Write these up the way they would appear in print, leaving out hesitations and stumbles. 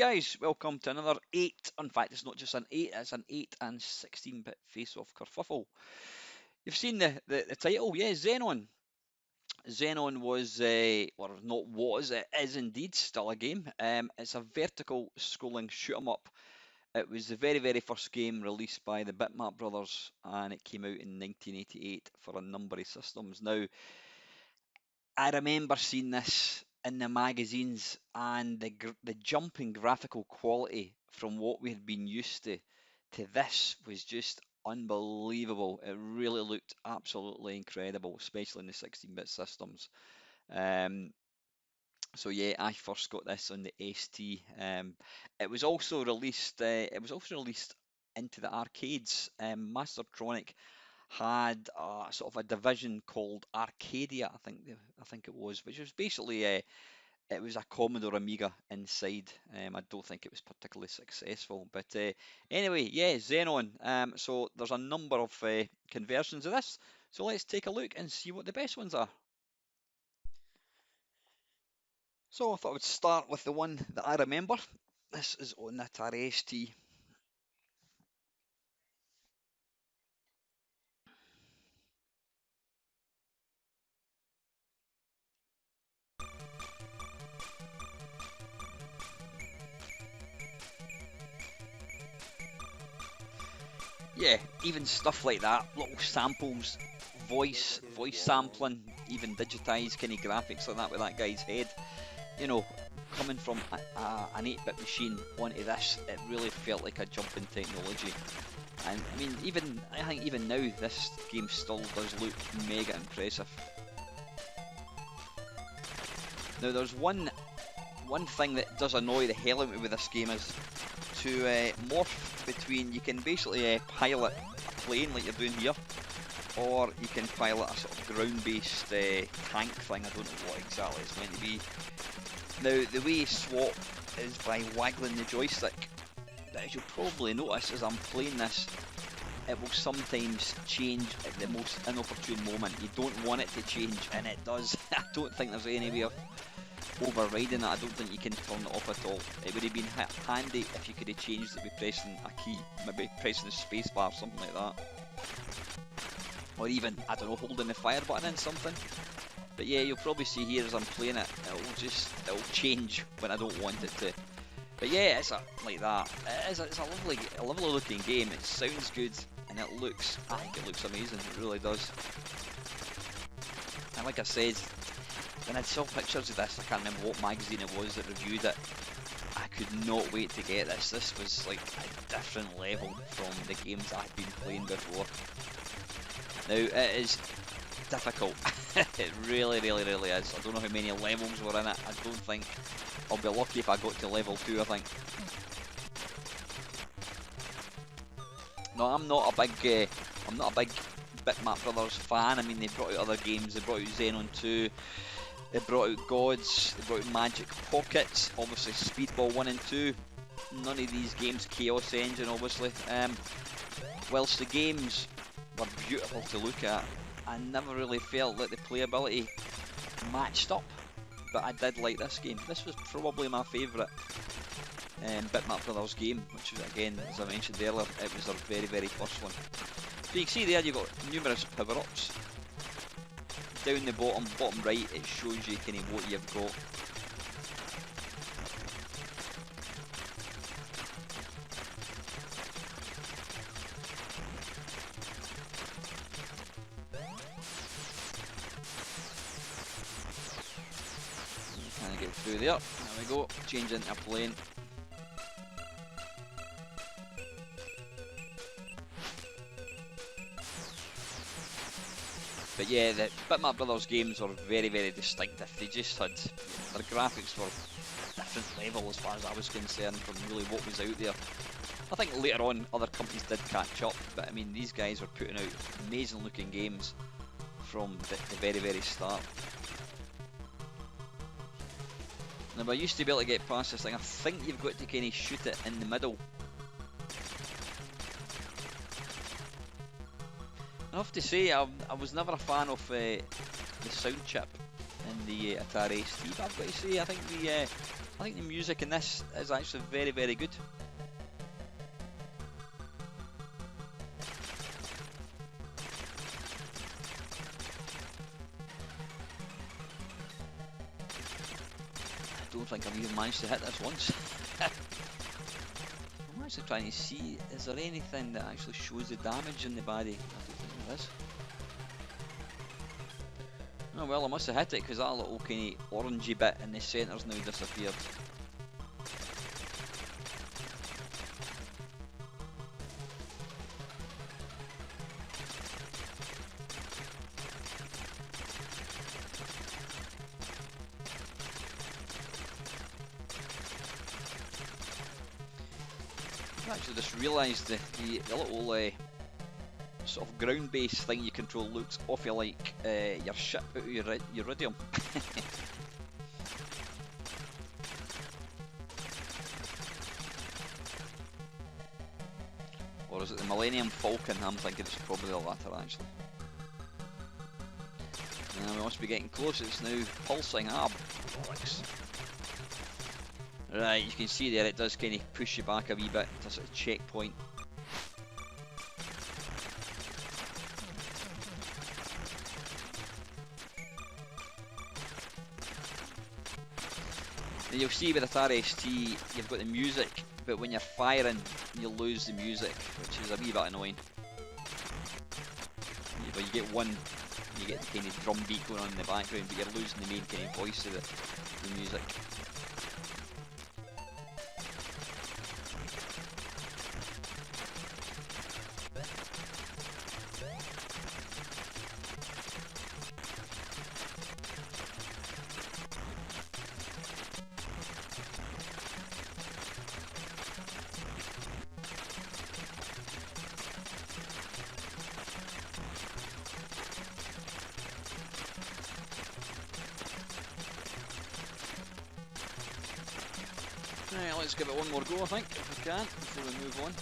guys, welcome to another 8, in fact it's not just an 8, it's an 8 and 16-bit face-off kerfuffle. You've seen the title, yeah, Xenon. Xenon was, or not was, it is indeed still a game. It's a vertical scrolling shoot 'em up. It was the very first game released by the Bitmap Brothers, and it came out in 1988 for a number of systems. Now, I remember seeing this in the magazines, and the jump in graphical quality from what we had been used to this was just unbelievable. It really looked absolutely incredible, especially in the 16-bit systems. So yeah, I first got this on the ST. It was also released. It was also released into the arcades. Mastertronic had sort of a division called Arcadia, I think it was, which was basically it was a Commodore Amiga inside. I don't think it was particularly successful, but anyway, yeah, Xenon. So there's a number of conversions of this. So let's take a look and see what the best ones are. So I thought I would start with the one that I remember. This is on the Atari ST. Yeah, even stuff like that, little samples, voice sampling, even digitized kind of graphics like that with that guy's head. You know, coming from an 8-bit machine onto this, it really felt like a jump in technology. And I mean, I think even now this game still does look mega impressive. Now there's one thing that does annoy the hell out of me with this game is to morph between, you can basically pilot a plane like you're doing here, or you can pilot a sort of ground-based tank thing. I don't know what exactly it's meant to be. Now the way you swap is by waggling the joystick, but as you'll probably notice as I'm playing this, it will sometimes change at the most inopportune moment. You don't want it to change, and it does. I don't think there's any way of overriding it. I don't think you can turn it off at all. It would have been handy if you could have changed it by pressing a key, maybe pressing the space bar, something like that. Or even, I don't know, holding the fire button in something. But yeah, you'll probably see here as I'm playing it, it'll change when I don't want it to. But yeah, it's like that. It's a lovely looking game. It sounds good, and I think it looks amazing. It really does. And like I said, when I saw pictures of this, I can't remember what magazine it was that reviewed it, I could not wait to get this. This was like a different level from the games I've been playing before. Now, it is difficult. It really is. I don't know how many levels were in it. I don't think I'll be lucky if I got to level 2, I think. No, I'm not a big Bitmap Brothers fan. I mean, they brought out other games. They brought out Xenon 2. They brought out Gods. They brought out Magic Pockets. Obviously, Speedball 1 and 2. None of these games Chaos Engine, obviously. Whilst the games were beautiful to look at, I never really felt that the playability matched up. But I did like this game. This was probably my favourite Bitmap Brothers game, which was, again, as I mentioned earlier, it was their very first one. So you can see there you've got numerous power-ups. Down the bottom right, it shows you kind of what you've got. Kind of get through there. There we go. Change into a plane. But yeah, the Bitmap Brothers games were very distinctive. They just had, their graphics were a different level as far as I was concerned from really what was out there. I think later on other companies did catch up, but I mean these guys were putting out amazing looking games from the very start. Now I used to be able to get past this thing. I think you've got to kind of shoot it in the middle. I have to say, I was never a fan of the sound chip in the Atari ST, but I've got to say, I think I think the music in this is actually very, very good. I don't think I've even managed to hit this once. I'm actually trying to see, is there anything that actually shows the damage in the body? I don't think there is. Oh well, I must have hit it because that little kind of orangey bit in the centre's now disappeared. I actually just realised the little sort of ground-based thing you control looks awful like your ship out of your iridium. Or is it the Millennium Falcon? I'm thinking it's probably the latter actually. We must be getting close, it's now pulsing. Ah, bollocks. Right, you can see there it does kind of push you back a wee bit to sort of checkpoint. And you'll see with Atari ST, you've got the music, but when you're firing, you lose the music, which is a wee bit annoying. But you get one, you get the kind of drum beat going on in the background, but you're losing the main kind of voice of the music. Right, let's give it one more go, I think, if we can, before we move on.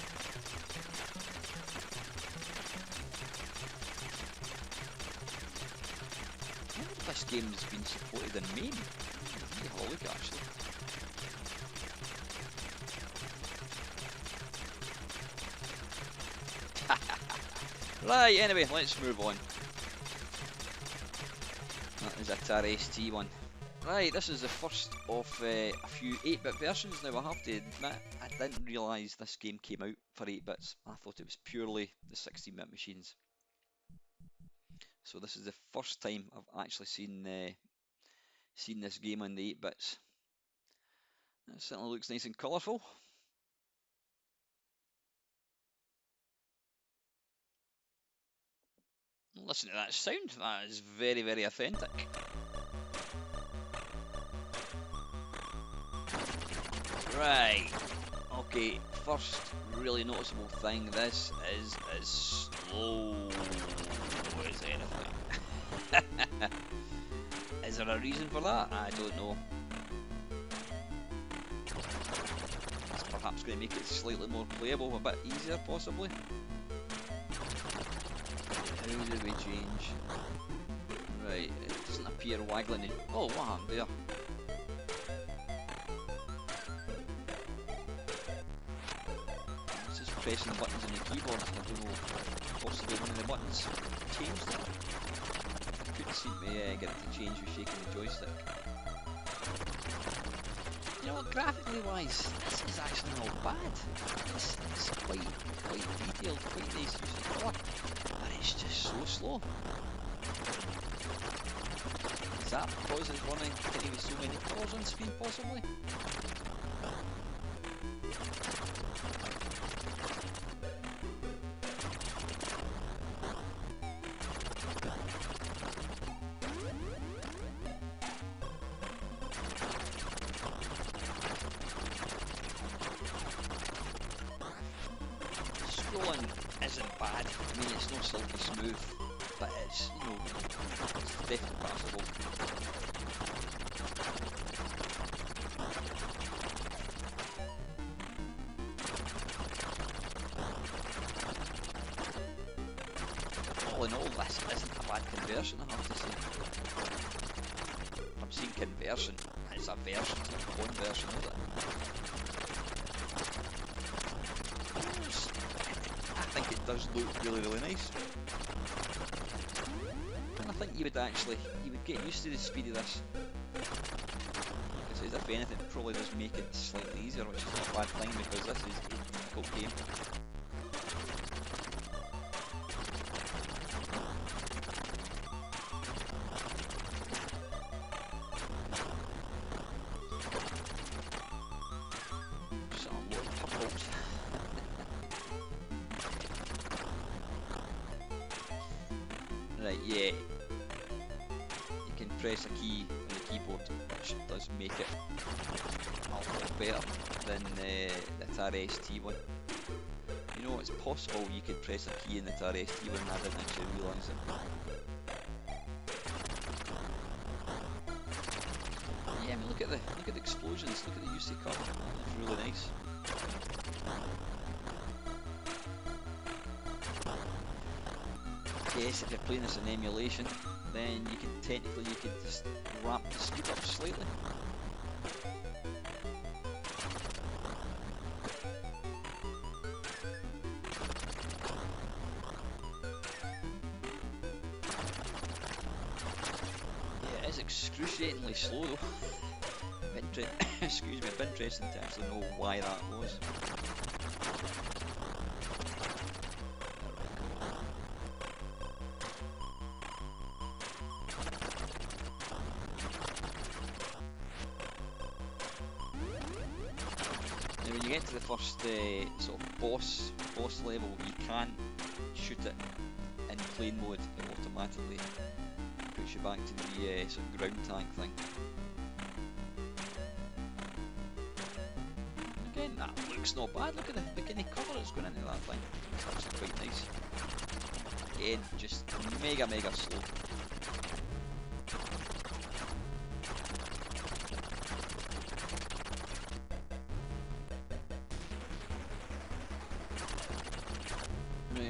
I wonder if this game's been supported in MAME. Let me have a look, actually. Right, anyway, let's move on. That is Atari ST one. Right, this is the first of a few 8-bit versions. Now I have to admit, I didn't realise this game came out for 8-bits. I thought it was purely the 16-bit machines. So this is the first time I've actually seen this game on the 8-bits. It certainly looks nice and colourful. Listen to that sound, that is very, very authentic. Right, okay, first really noticeable thing, this is as slow as anything. Is there a reason for that? I don't know. It's perhaps going to make it slightly more playable, a bit easier possibly. How do we change? Right, it doesn't appear waggling in... Oh, what happened there? Pressing the buttons on the keyboard, I don't know, possibly one of the buttons changed it. I couldn't seem to get it to change with shaking the joystick. You know, graphically wise, this is actually not bad. It's quite detailed, quite nice use of colour, but it's just so slow. Is that because it's running with so many colours on screen, possibly? Scrolling isn't bad. I mean, it's not silky smooth, but it's, you know, it's definitely passable. All in all, this isn't a bad conversion, I have to say. I'm saying conversion, as it's a version, it's not one version of it. I think it does look really, really nice. And I think you would get used to the speed of this. Because if anything, it probably does make it slightly easier, which is not a bad thing because this is a difficult game. Right, yeah. You can press a key on the keyboard, which does make it a lot better than the Atari ST one. You know, it's possible you could press a key in the Atari ST one and I didn't actually realise it. Yeah, I mean, look at the explosions, look at the UC curve. It's really nice. Yes, if you're playing this in emulation, then you can just ramp the speed up slightly. Yeah, it is excruciatingly slow though. Excuse me, it'd be interesting to actually know why that was. Now when you get to the first sort of boss level, you can't shoot it in plane mode, it automatically puts you back to the sort of ground tank thing. Again, that looks not bad, look at the bikini colour that's going into that thing, it's actually quite nice. Again, just mega slow.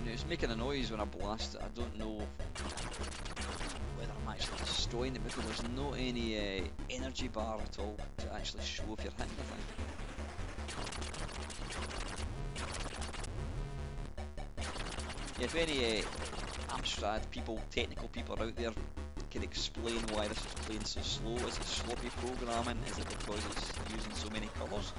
It's making a noise when I blast it. I don't know whether I'm actually destroying it because there's not any energy bar at all to actually show if you're hitting the thing. Yeah, if any Amstrad people, technical people out there can explain why this is playing so slow, is it sloppy programming? Is it because it's using so many colours?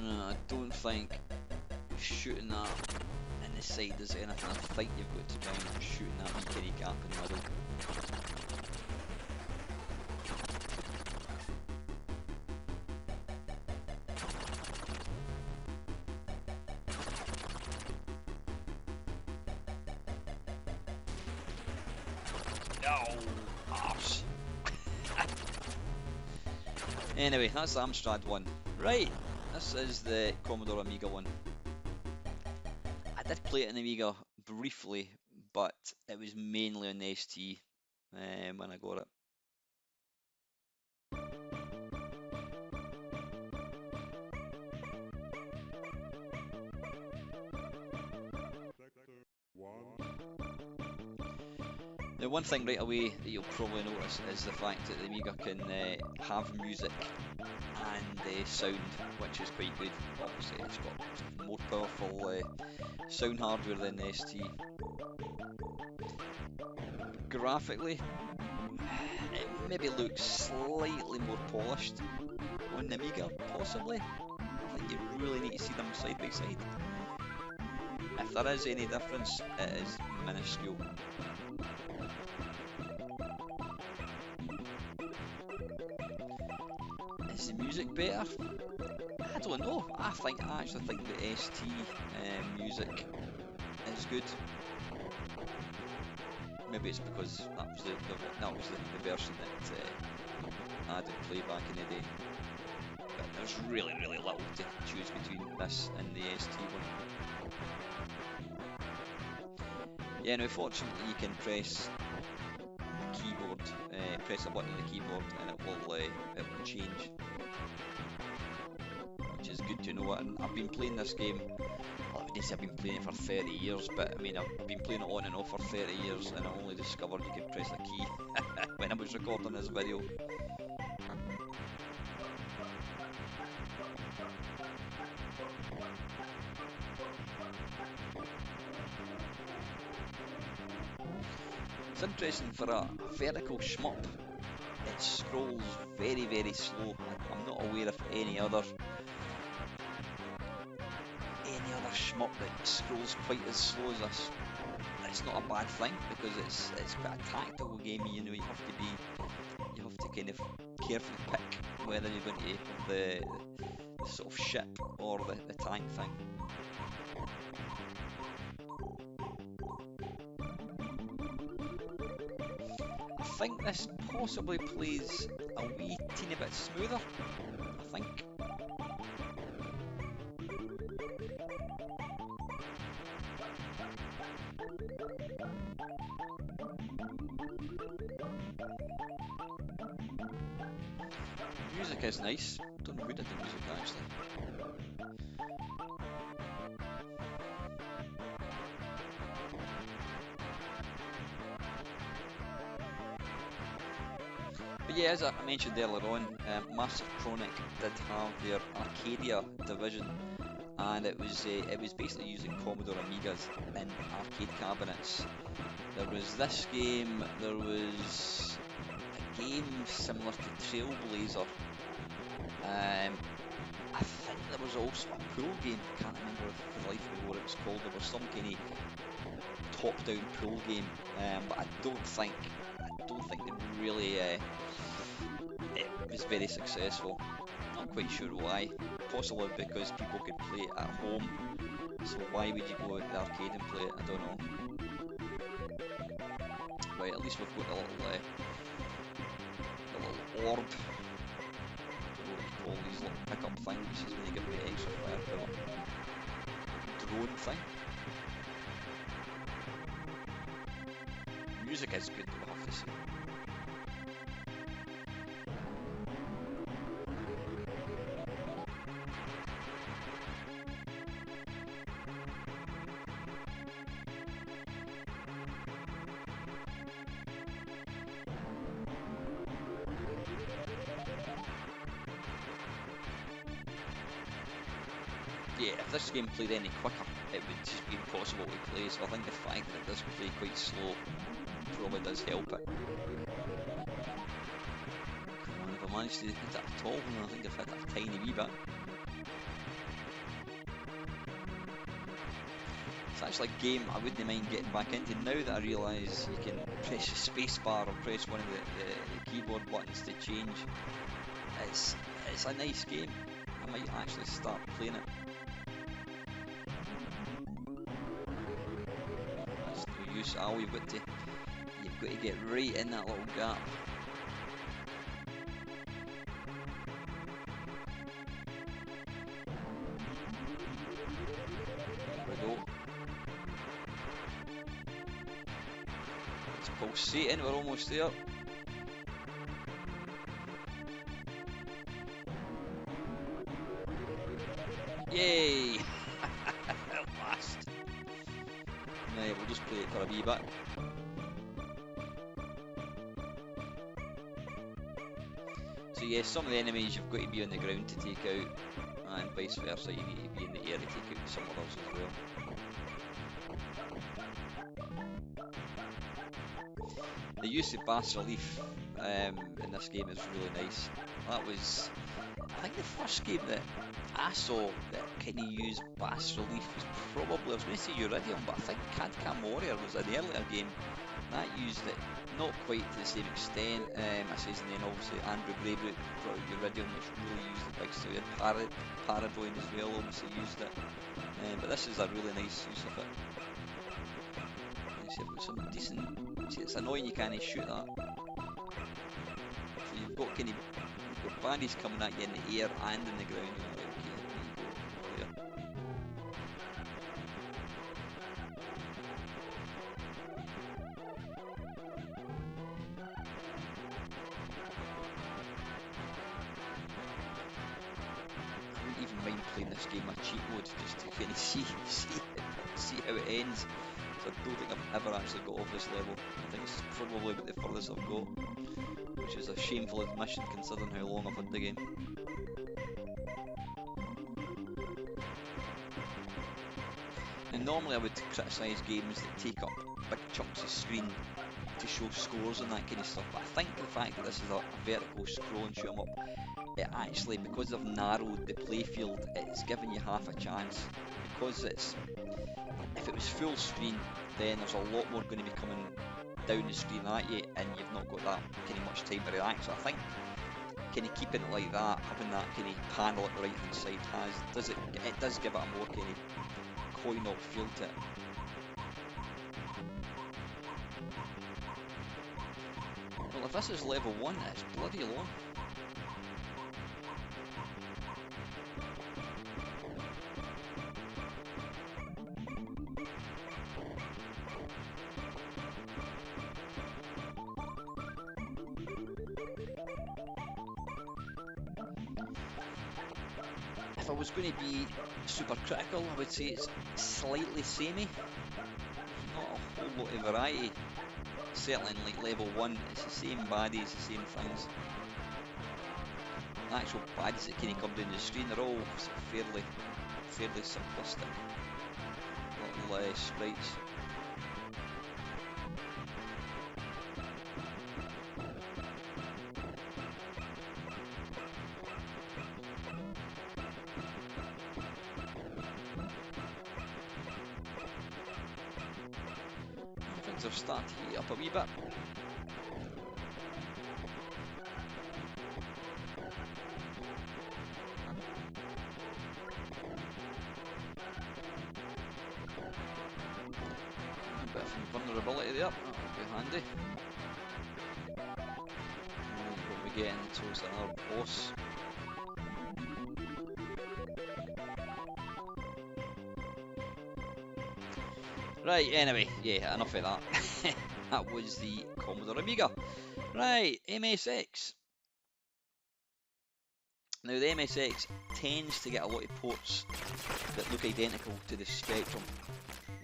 I don't think shooting that in the side is anything. I think you've got to try and shooting that wee tiny gap in the middle. Oh, arse. Anyway, that's the Amstrad one. Right. This is the Commodore Amiga one. I did play it in Amiga briefly, but it was mainly on the ST when I got it. Now, one thing right away that you'll probably notice is the fact that the Amiga can have music and sound, which is quite good. Obviously, it's got more powerful sound hardware than the ST. Graphically, it maybe looks slightly more polished on the Amiga, possibly. I think you really need to see them side by side. If there is any difference, it is minuscule. Is the music better? I don't know. I actually think the ST music is good. Maybe it's because that was the version that I did play back in the day. But there's really little to choose between this and the ST one. Yeah, now fortunately you can press keyboard, press a button on the keyboard and it will change, which is good to know. And I've been playing this game, well, I wouldn't say I've been playing it for 30 years, but I mean I've been playing it on and off for 30 years and I only discovered you could press a key when I was recording this video. It's interesting, for a vertical shmup, it scrolls very slow. I'm not aware of any other shmup that scrolls quite as slow as this. It's not a bad thing because it's quite a tactical game. You know, you have to kind of carefully pick whether you're going to have the sort of ship or the tank thing. I think this possibly plays a wee teeny bit smoother, I think. The music is nice. Don't know who did the music actually. But yeah, as I mentioned earlier on, Master Chronic did have their Arcadia division, and it was basically using Commodore Amigas in arcade cabinets. There was this game, there was a game similar to Trailblazer. I think there was also a pool game, I can't remember for the life of me what it was called. There was some kind of top-down pool game, but I don't think it really it was very successful. Not quite sure why. Possibly because people could play it at home. So why would you go to the arcade and play it? I don't know. Right, at least we've got the little orb. I don't know what you call these little pickup things. This is when you get a bit extra firepower. Drone thing. Music is good, though, I have to say. Yeah, if this game played any quicker, it would just be impossible to play, so I think the fact that it does play quite slow probably does help it. Come on, if I managed to hit it at all, I think I've hit it a tiny wee bit. It's actually a game I wouldn't mind getting back into now that I realise you can press the space bar or press one of the keyboard buttons to change. It's a nice game. I might actually start playing it. That's no use, Al. You've got to get right in that little gap. There we go. It's pulsating. We're almost there. Yay! At last. Right, we'll just play it for a wee bit. So yeah, some of the enemies you've got to be on the ground to take out, and vice versa, you need to be in the air to take out some others as well. The use of bas relief in this game is really nice. That was, I think the first game that I saw that kind of used bas relief was probably, I was going to say Uridium, but I think Cad-Cam Warrior was an earlier game that used it, not quite to the same extent. I says, and then obviously Andrew Greyroot brought out Uridium, which really used it big. So we had Paradoin as well, obviously used it. But this is a really nice use of it. See, I've got some decent. See, it's annoying you can't shoot that. So you've got kind of baddies coming at you in the air and in the ground. Right, okay, there. I wouldn't even mind playing this game on cheat mode just to kind of see how it ends. So I don't think I've ever actually got off this level. I think it's probably about the furthest I've got, which is a shameful admission considering how long I've had the game. And normally I would criticise games that take up big chunks of screen to show scores and that kind of stuff, but I think the fact that this is a vertical scroll and shoot 'em up, it actually, because they've narrowed the playfield, it's given you half a chance. Because if it was full screen, then there's a lot more going to be coming down the screen at you, and you've not got that kind of much time to react. So I think kind of keeping it like that, having that kind of panel at the right hand side it does give it a more kind of coin-op feel to it. Well, if this is level 1, it's bloody long. If I was going to be super critical, I would say it's slightly samey. Not a whole lot of variety. Certainly in like level 1, it's the same baddies, the same things. The actual baddies that kind of come down the screen are all sort of fairly simplistic little sprites. Things are starting to heat up a wee bit. A bit of vulnerability there, that would be handy. And what we get into another boss. Right, anyway, yeah, enough of that. That was the Commodore Amiga. Right, MSX. Now the MSX tends to get a lot of ports that look identical to the Spectrum.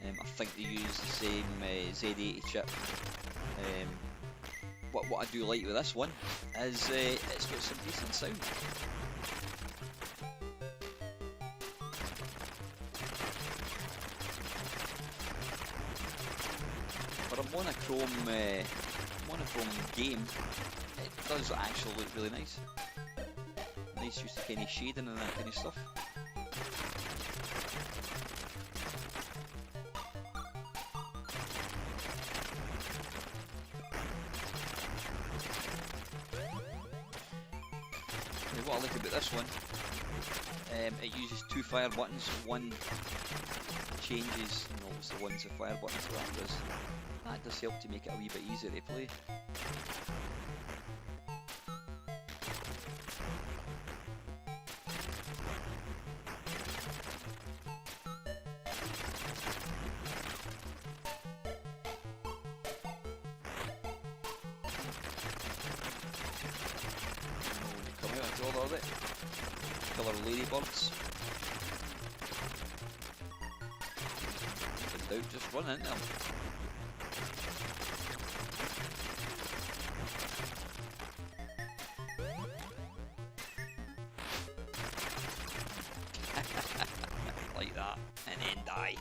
I think they use the same Z80 chip. What I do like with this one is it's got some decent sound. For a monochrome game, it does actually look really nice. Nice use of kind of shading and that kind of stuff. Now, what I like about this one, it uses two fire buttons. One changes, obviously one's a fire button, so that does help to make it a wee bit easier to play. Come out and draw all of it. Killer ladybirds. Without just run into them. Like that, and then die.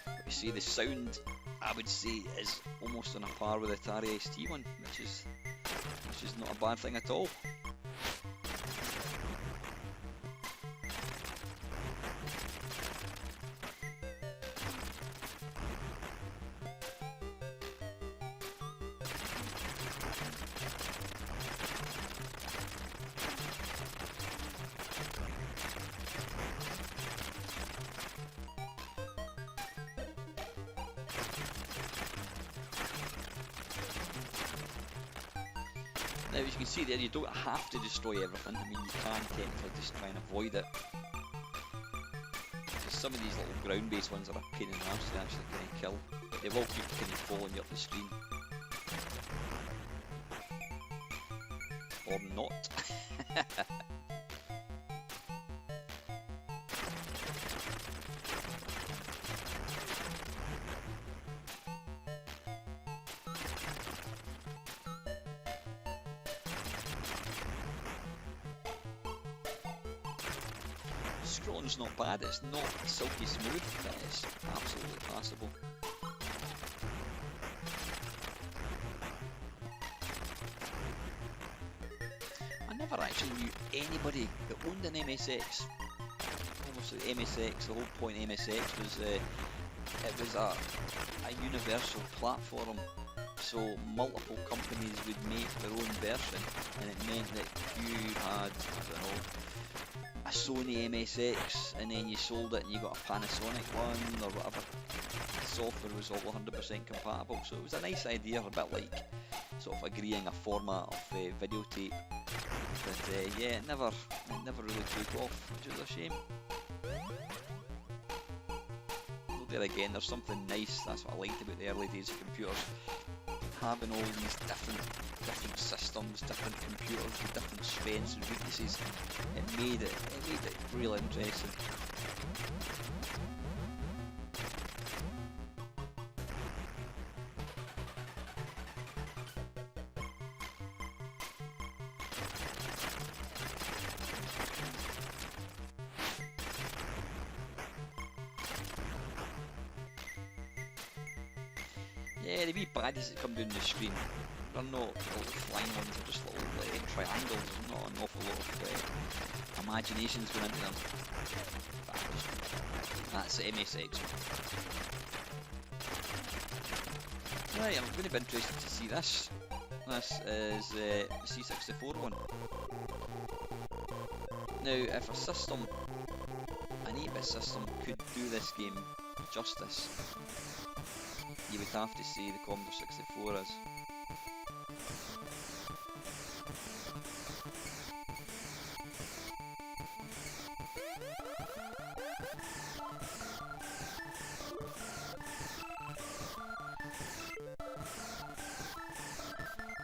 But you see, the sound, I would say, is almost on a par with the Atari ST one, which is not a bad thing at all. Now, as you can see there, you don't have to destroy everything. I mean, you can technically just try and avoid it. Because some of these little ground-based ones are a pain in the arse to actually kind of kill. But they will keep kind of following you up the screen. Or not. Scrolling's not bad, it's not silky smooth, but it's absolutely passable. I never actually knew anybody that owned an MSX. Obviously MSX, the whole point of MSX was it was a universal platform, so multiple companies would make their own version, and it meant that you had, I don't know, a Sony MSX, and then you sold it and you got a Panasonic one or whatever. The software was all 100% compatible, so it was a nice idea, a bit like sort of agreeing a format of videotape. But yeah, it never really took off, which is a shame. Though there again, there's something nice. That's what I liked about the early days of computers. Having all these different systems, different computers with different strengths and weaknesses, it made it real interesting. Yeah, the wee baddies that come down the screen, they're not little flying ones, they're just little triangles. There's not an awful lot of imaginations going into them. That's the MSX. Right, I'm going to be interested to see this. This is the C64 one. Now, if a system, an 8-bit system, could do this game justice, you would have to say the Commodore 64 is.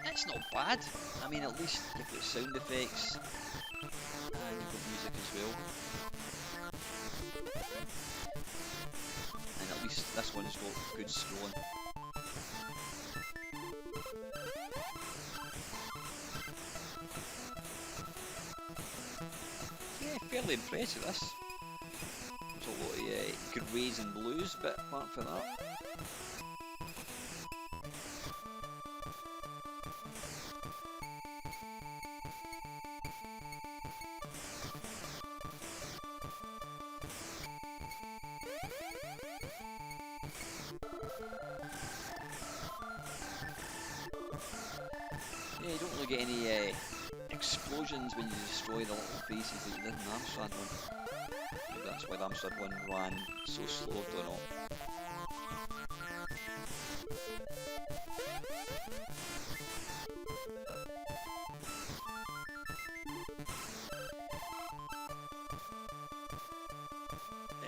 It's not bad. I mean, at least you've got sound effects and you've got music as well. And at least this one's got good scrolling. Yeah, fairly impressed with this. There's a lot of greys and blues, but apart from that. Yeah, you don't really get any explosions when you destroy the little bases that you did in the Amstrad one. Maybe that's why the Amstrad one ran so slow, I don't know.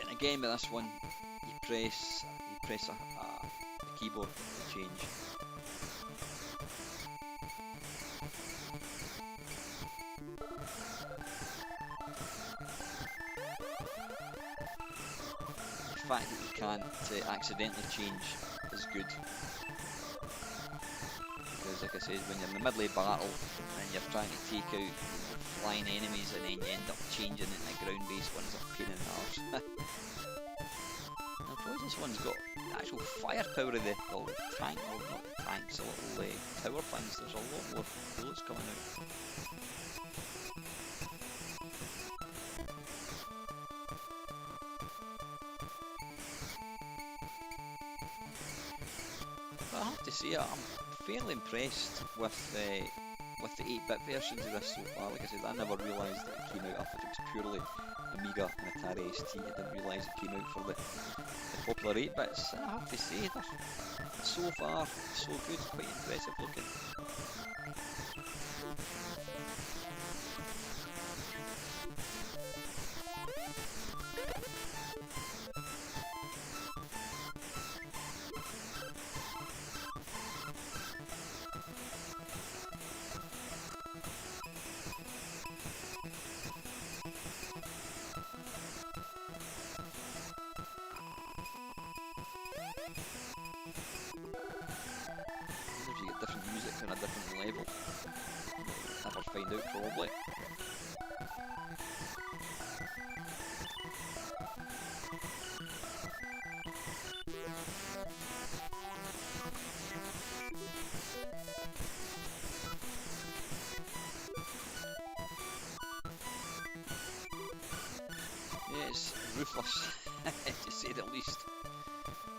And again with this one, you press a keyboard to change. The fact that you can't accidentally change is good, because like I said, when you're in the middle of battle and you're trying to take out flying enemies and then you end up changing into ground-based ones, a pain in the arse. Now probably this one's got the actual firepower of the little tank, or not the tanks, the little tower things. There's a lot more bullets coming out. I have to say, I'm fairly impressed with the 8-bit versions of this so far. Like I said, I never realised that it came out. I thought it was purely Amiga and Atari ST. I didn't realise it came out for the popular 8-bits. And I have to say, they're so far so good, quite impressive looking. If you get different music on a different level, never find out probably. Yeah, it's ruthless, to say the least.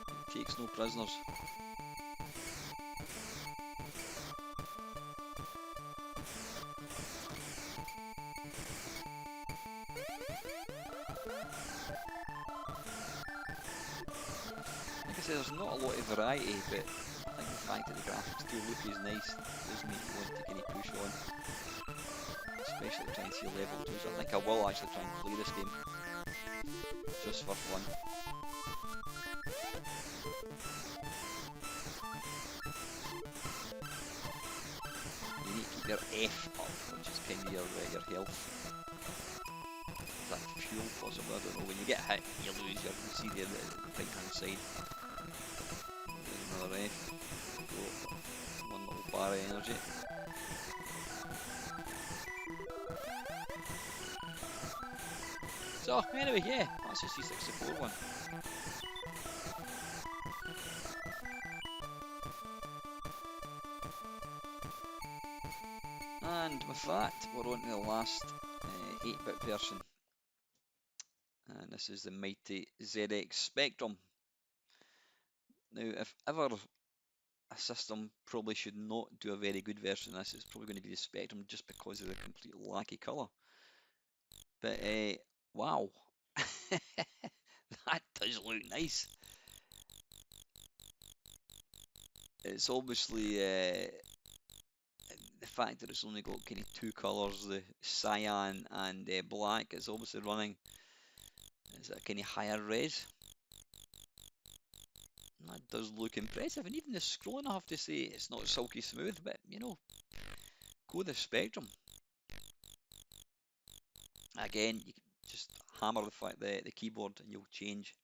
It takes no prisoners. Like I say, there's not a lot of variety, but I think the fact that the graphics do look is nice. It does make you want to kind of push on, especially trying to see level 2. So I think I will actually try and play this game just for fun. You need to keep your F up, which is kind of your health. Is that fuel possible? I don't know. When you get hit, you lose your. You see there the right hand side. There's another F. Go one little bar of energy. So anyway, yeah, that's the C64 one. And with that, we're on to the last 8-bit version. And this is the mighty ZX Spectrum. Now, if ever a system probably should not do a very good version of this, it's probably going to be the Spectrum, just because of the complete lack of colour. But wow, that does look nice. It's obviously the fact that it's only got kind of 2 colours, the cyan and black, it's obviously running as a kind of higher res. That does look impressive, and even the scrolling, I have to say, it's not silky smooth, but you know, go the Spectrum. Again, you can just hammer the keyboard and you'll change.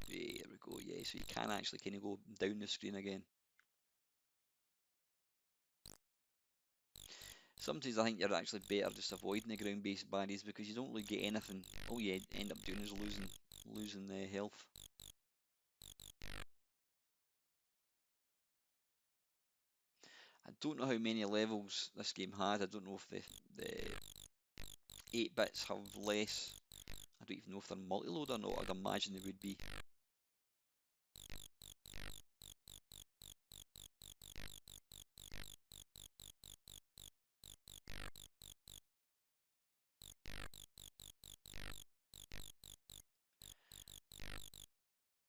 There we go, yeah, so you can actually kind of go down the screen again. Sometimes I think you're actually better just avoiding the ground-based barriers because you don't really get anything. All you end up doing is losing the health. I don't know how many levels this game has. I don't know if the 8 bits have less. I don't even know if they're multi-load or not. I'd imagine they would be.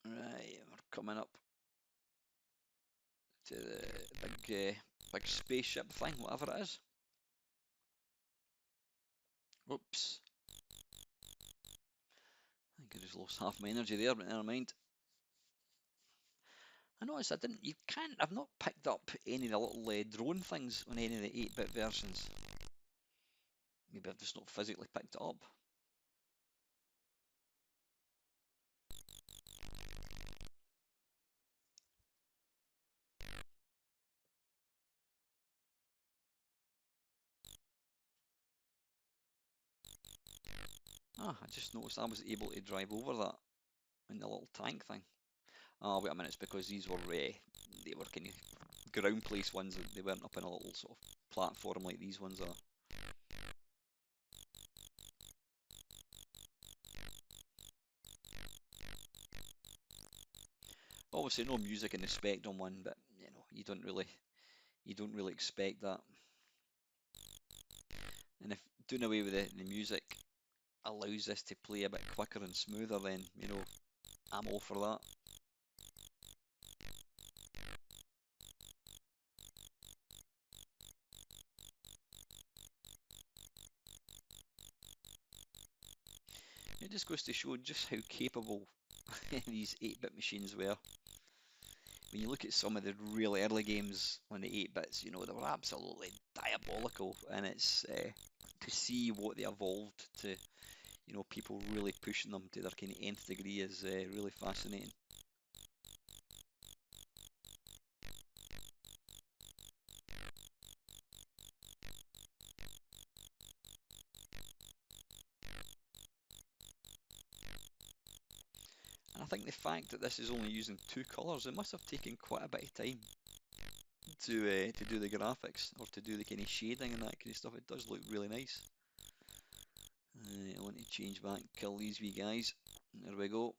Right, we're coming up to the big spaceship thing, whatever it is. Oops. I think I just lost half my energy there, but never mind. I noticed I've not picked up any of the little drone things on any of the 8-bit versions. Maybe I've just not physically picked it up. Ah, I just noticed I was able to drive over that in the little tank thing. Oh, wait a minute, it's because these were they were kind of ground place ones. They weren't up in a little sort of platform like these ones are. Obviously, no music in the Spectrum one, but you know, you don't really expect that. And if doing away with the music allows this to play a bit quicker and smoother, then you know, I'm all for that. It just goes to show just how capable these 8-bit machines were. When you look at some of the really early games on the 8-bits, you know, they were absolutely diabolical, and it's to see what they evolved to, you know, people really pushing them to their kind of nth degree is really fascinating. And I think the fact that this is only using 2 colours, it must have taken quite a bit of time to do the graphics or to do the kind of shading and that kind of stuff. It does look really nice. I want to change back, kill these wee guys. There we go.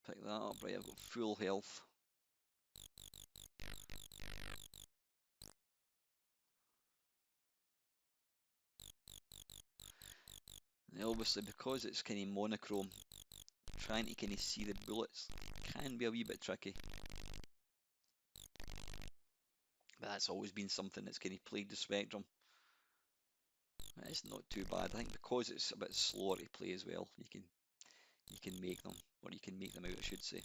Pick that up. Right, I've got full health. And obviously, because it's kind of monochrome, trying to kind of see the bullets can be a wee bit tricky. But that's always been something that's kind of plagued the Spectrum. It's not too bad. I think because it's a bit slower to play as well, you can make them, or you can make them out, I should say.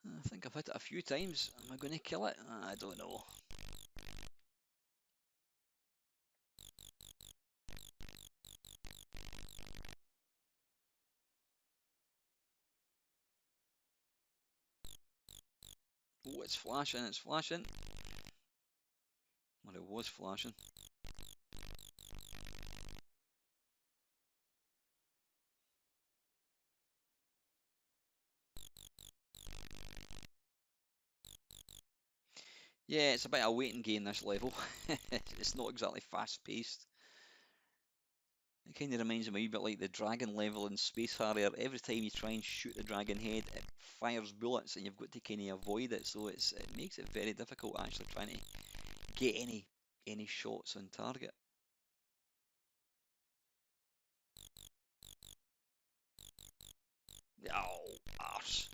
I think I've hit it a few times. Am I going to kill it? I don't know. Oh, it's flashing, it's flashing. Well, it was flashing. Yeah, it's a bit of a waiting game, this level. It's not exactly fast-paced. It kind of reminds me a wee bit like the dragon level in Space Harrier. Every time you try and shoot the dragon head, it fires bullets and you've got to kind of avoid it, so it makes it very difficult actually trying to get any shots on target. Oh, arse.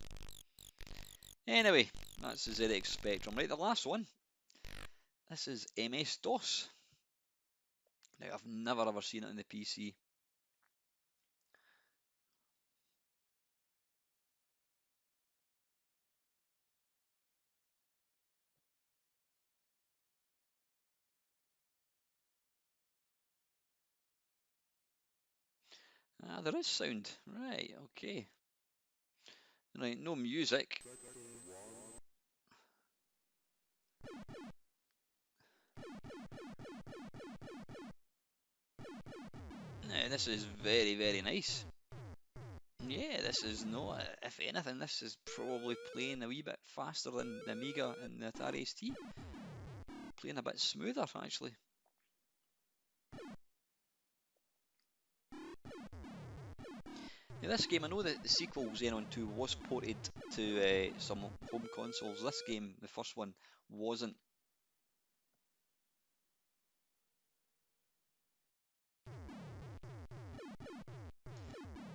Anyway, that's the ZX Spectrum. Right, the last one. This is MS-DOS. Now, I've never ever seen it on the PC. Ah, there is sound. Right, okay. Right, no music. Now, this is very, very nice. Yeah, this is not, if anything, this is probably playing a wee bit faster than the Amiga and the Atari ST. Playing a bit smoother, actually. Now, this game, I know that the sequel, Xenon 2, was ported to some home consoles. This game, the first one, wasn't.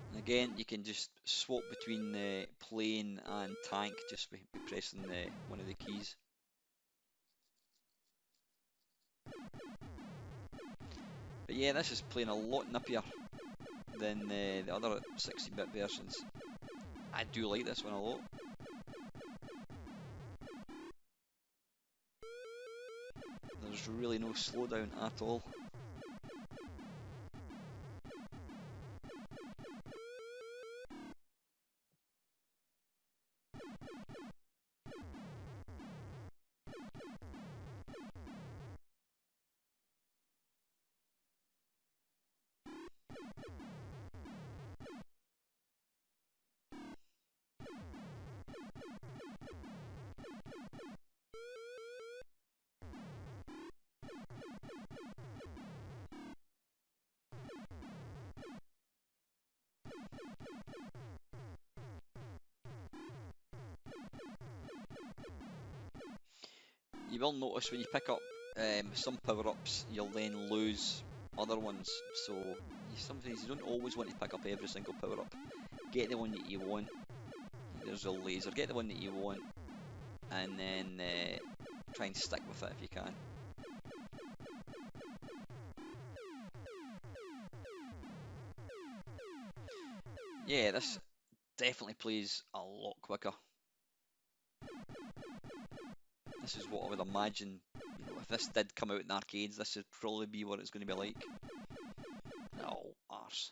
And again, you can just swap between plane and tank just by pressing one of the keys. But yeah, this is playing a lot nippier than the other 16-bit versions. I do like this one a lot. There's really no slowdown at all. you will notice when you pick up some power-ups, you'll then lose other ones. So sometimes you don't always want to pick up every single power-up. Get the one that you want. There's a laser. Get the one that you want, and then try and stick with it if you can. Yeah, this definitely plays a lot quicker. This is what I would imagine, you know, if this did come out in arcades, this would probably be what it's going to be like. Oh, arse.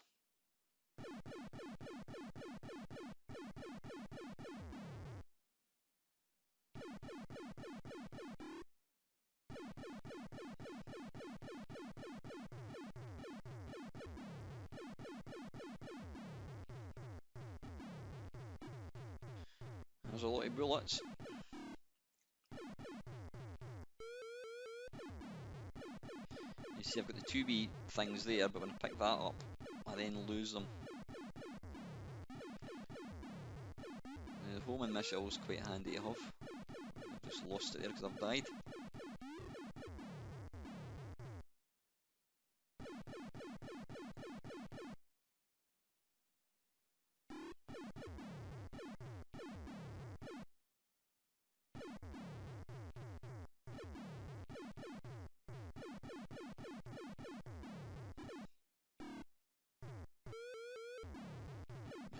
There's a lot of bullets. You see I've got the 2B things there, but when I pick that up, I then lose them. The homing missile is quite handy to have. I've just lost it there because I've died.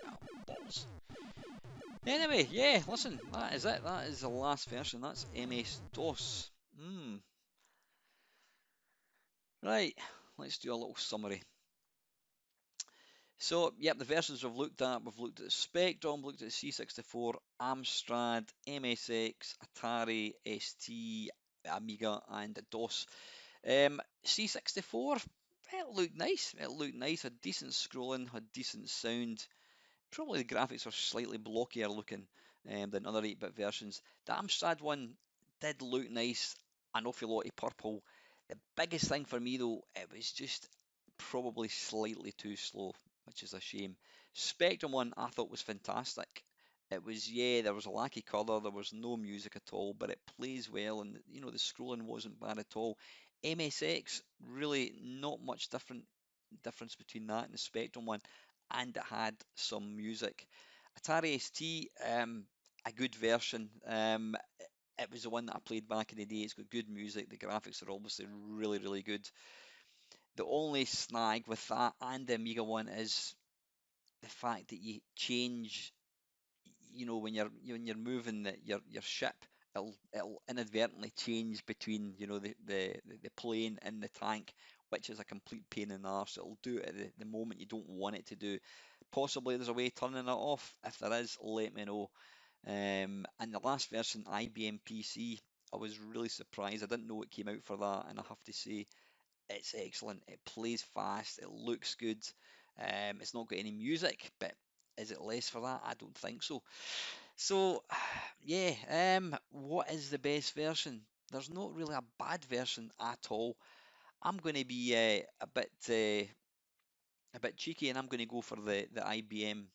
Ah, balls. Anyway, yeah, listen, that is it. That is the last version. That's MS-DOS. Right, let's do a little summary. So, yep, the versions we've looked at the Spectrum, looked at the C64, Amstrad, MSX, Atari, ST, Amiga, and DOS. C64, it looked nice. It looked nice, had decent scrolling, had decent sound. Probably the graphics are slightly blockier looking than other 8-bit versions. The Amstrad one did look nice, an awful lot of purple. The biggest thing for me though, it was just probably slightly too slow, which is a shame. Spectrum one I thought was fantastic. It was, yeah, there was a lack of colour, there was no music at all, but it plays well, and you know the scrolling wasn't bad at all. MSX, really not much difference between that and the Spectrum one, and it had some music. Atari ST, a good version. It was the one that I played back in the day. It's got good music. The graphics are obviously really, really good. The only snag with that and the Amiga one is the fact that you change, you know, when you're moving your ship, it'll inadvertently change between, you know, the plane and the tank, which is a complete pain in the arse. It'll do it at the moment you don't want it to do. Possibly there's a way of turning it off. If there is, let me know. And the last version, IBM PC, I was really surprised. I didn't know it came out for that, and I have to say it's excellent. It plays fast. It looks good. It's not got any music, but is it less for that? I don't think so. So, yeah. What is the best version? There's not really a bad version at all. I'm going to be a bit cheeky, and I'm going to go for the IBM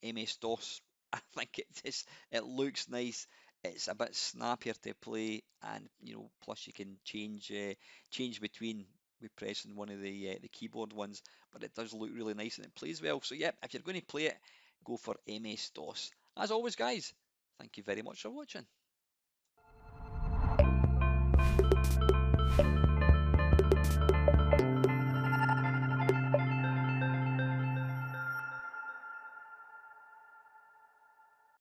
MS-DOS. I think it looks nice. It's a bit snappier to play, and you know, plus you can change between with pressing one of the keyboard ones. But it does look really nice and it plays well. So yeah, if you're going to play it, go for MS-DOS. As always, guys, thank you very much for watching.